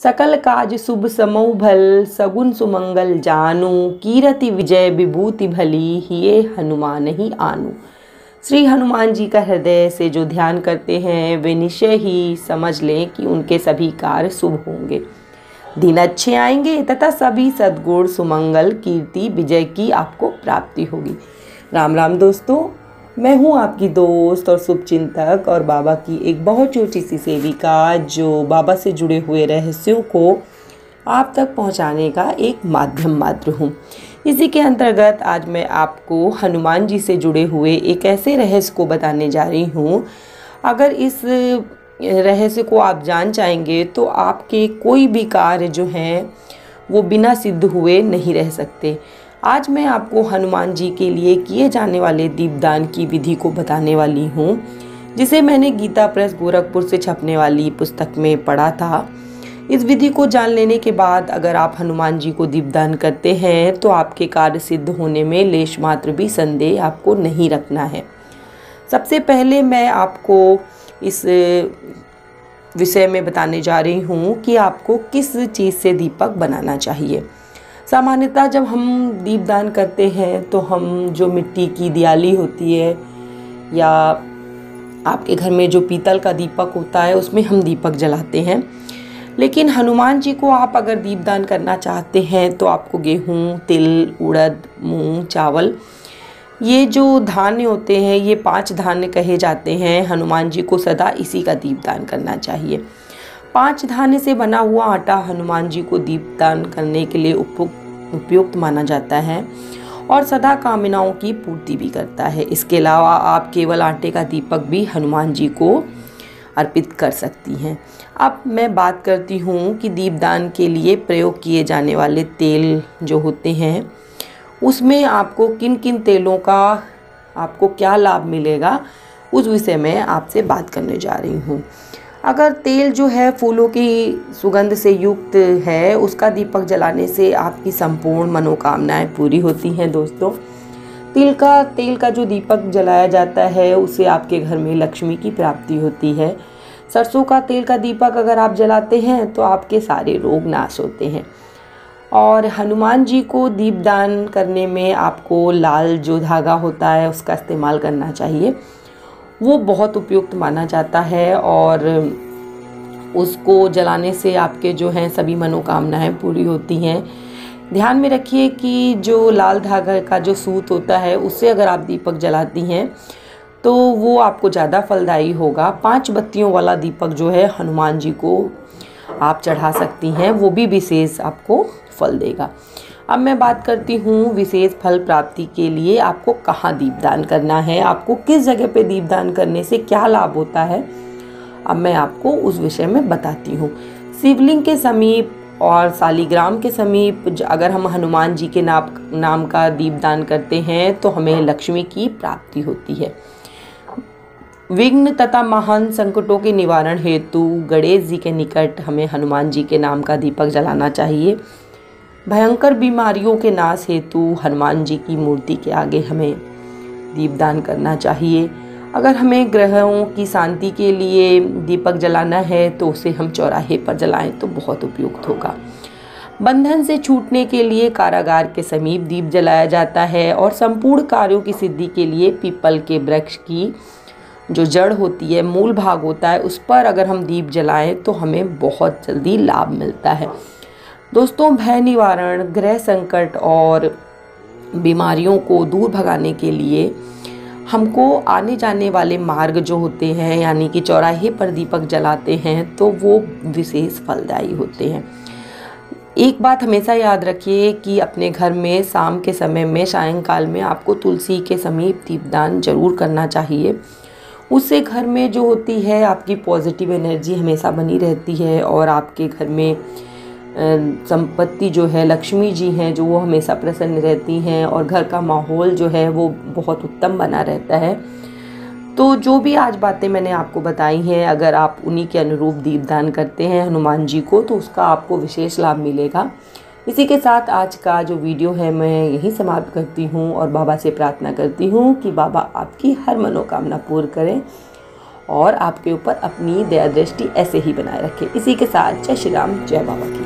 सकल काज शुभ समौ भल, सगुन सुमंगल जानू, कीरति विजय विभूति भली, हिये हनुमान ही आनू। श्री हनुमान जी का हृदय से जो ध्यान करते हैं वे निश्चय ही समझ लें कि उनके सभी कार्य शुभ होंगे, दिन अच्छे आएंगे तथा सभी सद्गुण सुमंगल कीर्ति विजय की आपको प्राप्ति होगी। राम राम दोस्तों, मैं हूँ आपकी दोस्त और शुभचिंतक और बाबा की एक बहुत छोटी सी सेविका जो बाबा से जुड़े हुए रहस्यों को आप तक पहुँचाने का एक माध्यम मात्र हूँ। इसी के अंतर्गत आज मैं आपको हनुमान जी से जुड़े हुए एक ऐसे रहस्य को बताने जा रही हूँ। अगर इस रहस्य को आप जान जाएंगे तो आपके कोई भी कार्य जो हैं वो बिना सिद्ध हुए नहीं रह सकते। आज मैं आपको हनुमान जी के लिए किए जाने वाले दीपदान की विधि को बताने वाली हूँ, जिसे मैंने गीता प्रेस गोरखपुर से छपने वाली पुस्तक में पढ़ा था। इस विधि को जान लेने के बाद अगर आप हनुमान जी को दीपदान करते हैं तो आपके कार्य सिद्ध होने में लेश मात्र भी संदेह आपको नहीं रखना है। सबसे पहले मैं आपको इस विषय में बताने जा रही हूँ कि आपको किस चीज़ से दीपक बनाना चाहिए। सामान्यतः जब हम दीपदान करते हैं तो हम जो मिट्टी की दियाली होती है या आपके घर में जो पीतल का दीपक होता है उसमें हम दीपक जलाते हैं। लेकिन हनुमान जी को आप अगर दीपदान करना चाहते हैं तो आपको गेहूँ, तिल, उड़द, मूंग, चावल, ये जो धान्य होते हैं, ये 5 धान्य कहे जाते हैं, हनुमान जी को सदा इसी का दीपदान करना चाहिए। 5 धान्य से बना हुआ आटा हनुमान जी को दीपदान करने के लिए उपयुक्त माना जाता है और सदा कामनाओं की पूर्ति भी करता है। इसके अलावा आप केवल आटे का दीपक भी हनुमान जी को अर्पित कर सकती हैं। अब मैं बात करती हूँ कि दीपदान के लिए प्रयोग किए जाने वाले तेल जो होते हैं उसमें आपको किन किन तेलों का आपको क्या लाभ मिलेगा, उस विषय में आपसे बात करने जा रही हूँ। अगर तेल जो है फूलों की सुगंध से युक्त है, उसका दीपक जलाने से आपकी संपूर्ण मनोकामनाएं पूरी होती हैं। दोस्तों, तेल का जो दीपक जलाया जाता है उससे आपके घर में लक्ष्मी की प्राप्ति होती है। सरसों का तेल का दीपक अगर आप जलाते हैं तो आपके सारे रोग नाश होते हैं। और हनुमान जी को दीपदान करने में आपको लाल जो धागा होता है उसका इस्तेमाल करना चाहिए, वो बहुत उपयुक्त माना जाता है और उसको जलाने से आपके जो हैं सभी मनोकामनाएं पूरी होती हैं। ध्यान में रखिए कि जो लाल धागा का जो सूत होता है उससे अगर आप दीपक जलाती हैं तो वो आपको ज़्यादा फलदायी होगा। 5 बत्तियों वाला दीपक जो है हनुमान जी को आप चढ़ा सकती हैं, वो भी विशेष आपको फल देगा। अब मैं बात करती हूँ विशेष फल प्राप्ति के लिए आपको कहाँ दीपदान करना है, आपको किस जगह पे दीपदान करने से क्या लाभ होता है। अब मैं आपको उस विषय में बताती हूँ। शिवलिंग के समीप और शालिग्राम के समीप अगर हम हनुमान जी के नाम का दीपदान करते हैं तो हमें लक्ष्मी की प्राप्ति होती है। विघ्न तथा महान संकटों के निवारण हेतु गणेश जी के निकट हमें हनुमान जी के नाम का दीपक जलाना चाहिए। भयंकर बीमारियों के नाश हेतु हनुमान जी की मूर्ति के आगे हमें दीपदान करना चाहिए। अगर हमें ग्रहों की शांति के लिए दीपक जलाना है तो उसे हम चौराहे पर जलाएं तो बहुत उपयुक्त होगा। बंधन से छूटने के लिए कारागार के समीप दीप जलाया जाता है और संपूर्ण कार्यों की सिद्धि के लिए पीपल के वृक्ष की जो जड़ होती है, मूल भाग होता है, उस पर अगर हम दीप जलाएं तो हमें बहुत जल्दी लाभ मिलता है। दोस्तों, भय निवारण, ग्रह संकट और बीमारियों को दूर भगाने के लिए हमको आने जाने वाले मार्ग जो होते हैं यानी कि चौराहे पर दीपक जलाते हैं तो वो विशेष फलदायी होते हैं। एक बात हमेशा याद रखिए कि अपने घर में शाम के समय में, सायंकाल में आपको तुलसी के समीप दीपदान जरूर करना चाहिए। उससे घर में जो होती है आपकी पॉजिटिव एनर्जी हमेशा बनी रहती है और आपके घर में संपत्ति जो है, लक्ष्मी जी हैं जो वो हमेशा प्रसन्न रहती हैं और घर का माहौल जो है वो बहुत उत्तम बना रहता है। तो जो भी आज बातें मैंने आपको बताई हैं, अगर आप उन्हीं के अनुरूप दीपदान करते हैं हनुमान जी को तो उसका आपको विशेष लाभ मिलेगा। इसी के साथ आज का जो वीडियो है मैं यहीं समाप्त करती हूँ और बाबा से प्रार्थना करती हूँ कि बाबा आपकी हर मनोकामना पूर्ण करें और आपके ऊपर अपनी दया दृष्टि ऐसे ही बनाए रखें। इसी के साथ जय श्री राम, जय बाबा की।